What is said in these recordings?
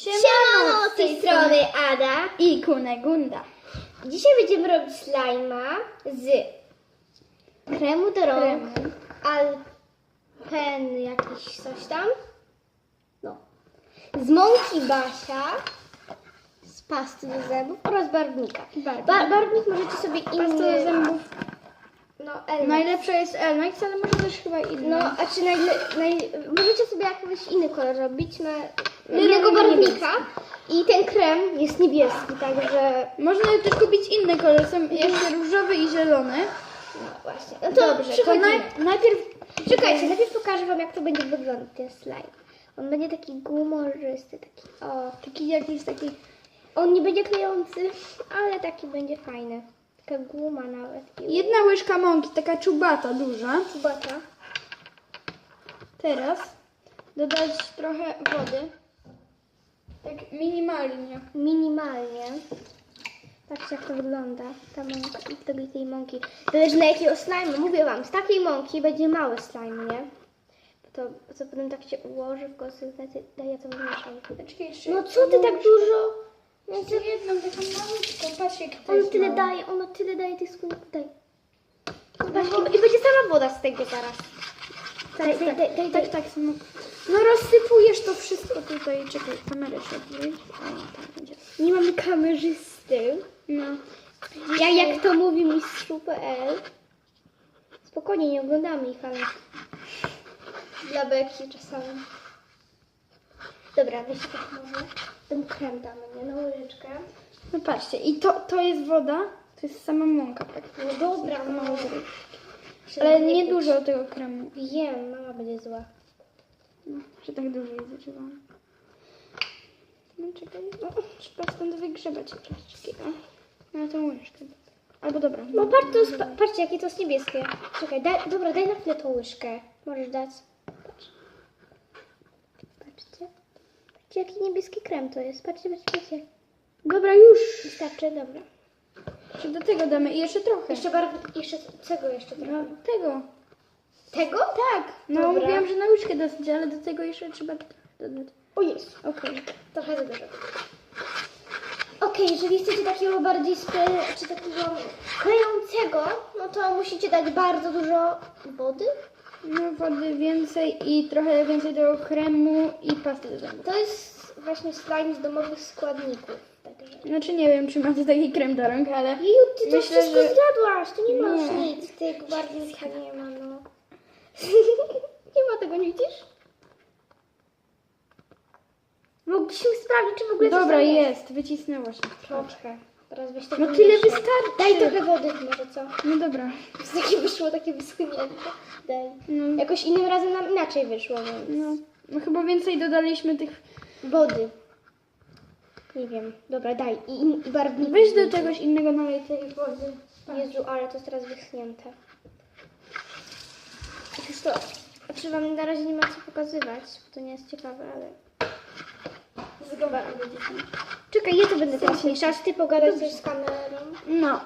Siemano, z tej strony Ada i Kunegunda. Dzisiaj będziemy robić slajma z kremu do rąk, Alpen jakiś coś tam, no, z mąki Basia, z pasty do zębów oraz barwnika. Barwnik możecie sobie inny... Pasta do zębów. No, Elmex. Najlepsza jest Elmex, ale może też chyba inny. No, a czy możecie sobie jakiś inny kolor robić, innego barwnika i ten krem jest niebieski, także... Można też kupić inny kolor, są jeszcze różowy i zielony. No właśnie, no to Dobrze, to przechodzimy. najpierw... Czekajcie, najpierw pokażę wam, jak to będzie wyglądać, ten slime. On będzie taki gumorzysty, Taki jakiś taki... On nie będzie klejący, ale taki będzie fajny. Taka guma nawet. Jedna łyżka mąki, taka czubata duża. Czubata. Teraz dodać trochę wody. Tak minimalnie. Minimalnie. Patrzcie, jak to wygląda. Ta mąka i tej mąki. Zależy na jakiego slime. Mówię wam, z takiej mąki będzie mały slime, nie? To potem tak się ułoży w końcu. Daj, ja to wymieszam. No co ty tak dużo? No to jedną taką małą, patrz jak to Ona jest tyle małe. daje, ona tyle daje tych składników. Daj. I będzie sama woda z tego zaraz. Tak. No rozsypujesz to wszystko tutaj. Czekaj, kamerę się odwróć. O, tam będzie. Nie mamy kamerzysty. No. Ja jak to mówi mistrzu.pl. Spokojnie, nie oglądamy ich, ale dla beki czasami. Dobra, weźcie tak może. Ten krem damy, nie? Na łyżeczkę. No patrzcie, i to jest woda, to jest sama mąka praktycznie. No dobra, Tylko no. mało wody. Ale nie dużo tego kremu. Wiem, mama będzie zła. No, że tak dużo jest zaczęłam. No czekaj, trzeba stąd wygrzebać troszeczkę. Na tą łyżkę. Albo dobra. No patrzcie, jakie to jest niebieskie. Czekaj, daj na chwilę tą łyżkę. Możesz dać. Patrzcie. Patrzcie, jaki niebieski krem to jest. Patrzcie. Dobra, już. Wystarczy, dobra. Czy do tego damy i jeszcze trochę. Jeszcze czego jeszcze trochę? No, tego. Tego? Tak. No Dobra. mówiłam, że na łyżkę dosyć, ale do tego jeszcze trzeba dodać. O jest. Okej. Trochę za dużo. Okej, jeżeli chcecie takiego bardziej czy takiego klejącego, no to musicie dać bardzo dużo wody. No wody więcej i trochę więcej tego kremu i pasty do zębów. To jest właśnie slime z domowych składników. Także. Znaczy nie wiem, czy macie taki krem do rąk, ale Jeju, ty to myślę, wszystko że... zjadłaś, to nie masz Nie. nic. Tego barwnika nie ma, no. Nie ma tego, nie widzisz? Mogliśmy sprawdzić, czy w ogóle coś Dobra, tam jest, wycisnęło się. Troszkę. Teraz weź tego No tyle mieszaj. wystarczy. Daj trochę wody może, co? No dobra. Takie wyszło, takie wyschnięte. Daj. No, Jakoś innym razem nam inaczej wyszło, więc... no chyba więcej dodaliśmy tych... Wody. Nie wiem. Dobra, daj. I barwnik. Weź do czegoś innego nalej tej wody. Jezu, ale to jest teraz wyschnięte. Przecież to... Znaczy wam na razie nie ma co pokazywać, bo to nie jest ciekawe, ale... Czekaj, ja to będę teraz mieszać, ty pogadać też z kamerą. No,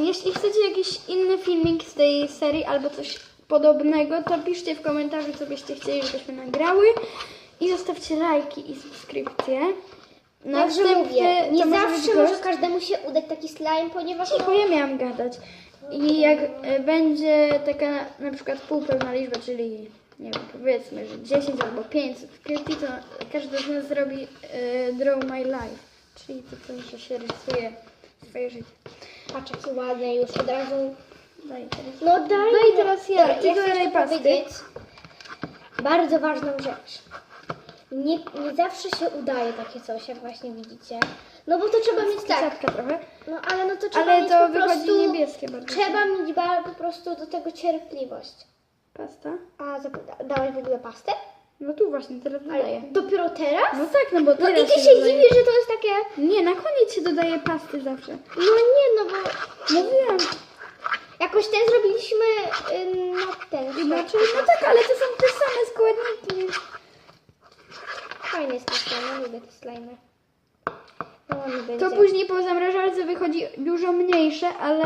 jeśli chcecie jakiś inny filmik z tej serii albo coś podobnego, to piszcie w komentarzu, co byście chcieli, żebyśmy nagrały. I zostawcie lajki i subskrypcje. Także mówię, nie to może zawsze być może gość. każdemu się udać taki slime, ponieważ... Bo ja miałam gadać. I jak będzie taka na przykład półpełna liczba, czyli nie wiem, powiedzmy, że 10 albo 5 subskrypcji, to każdy z nas zrobi Draw My Life, czyli to, że się rysuje swoje życie. Patrz, jakie ładne już od razu... Daj teraz. No daj. Daj teraz ja. Dobra, I ja chcę dolej jeszcze pasty. powiedzieć bardzo ważną rzecz. Nie zawsze się udaje takie coś, jak właśnie widzicie. No bo to trzeba mieć tak. Siatka trochę. No ale no to trzeba Ale mieć to po wychodzi prostu... niebieskie bardzo. Trzeba mieć po prostu do tego cierpliwość. Pasta? A dałaś w ogóle pastę? No tu właśnie teraz Ale dodaję. dopiero teraz? No tak, no bo No teraz i ty się dodaję. dziwisz, że to jest takie... Nie, na koniec się dodaje pasty zawsze. No nie, no bo Mówiłam. jakoś ten zrobiliśmy no ten. Inaczej, no tak, ale to są te same składniki. Fajny jest ten slime, lubię te slimy. No on będzie. To później po zamrażarce wychodzi dużo mniejsze, ale...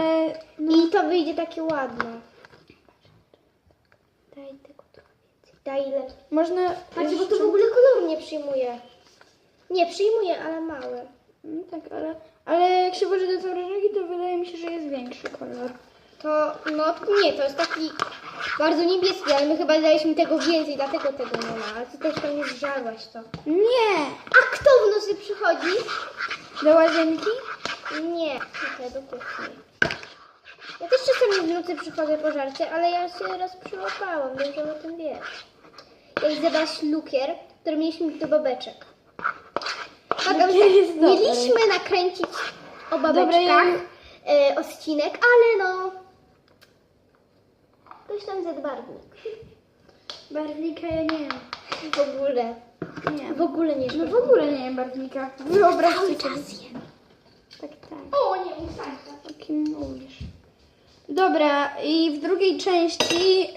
No, I to wyjdzie takie ładne. Daj tego trochę więcej. Daj ile. można... Patrzcie, bo to w ogóle koloru nie przyjmuje. Nie, przyjmuję, ale małe. No tak, ale jak się włoży do zamrażarki, to wydaje mi się, że jest większy kolor. To, no nie, to jest taki bardzo niebieski, ale my chyba daliśmy tego więcej, dlatego tego nie ma. Ale ty też pewnie zżarłaś to. Nie! A kto w nocy przychodzi? Do łazienki? Nie, tutaj do kuchni. Ja też czasami w nocy przychodzę po żarcie, ale ja się raz przyłapałam, dobrze o tym wiesz. Ja i zabrać lukier, który mieliśmy do babeczek. Pamiętam, Lukier jest dobry. mieliśmy nakręcić o babeczkach Dobra, odcinek, ale no... Ktoś tam zjadł barwnik. Barwnika ja nie wiem. W ogóle. Nie. W ogóle nie No w ogóle nie wiem barwnika. Wyobraźcie sobie. Tak, tak. O nie, ustańka. O kim mówisz? Dobra, i w drugiej części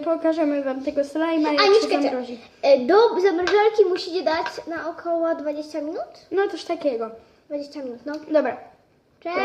pokażemy wam tego slajma, jak się Aniczka, zamrozi. do zamrażarki musicie dać na około 20 minut? No coś takiego. 20 minut, no. Dobra. Cześć!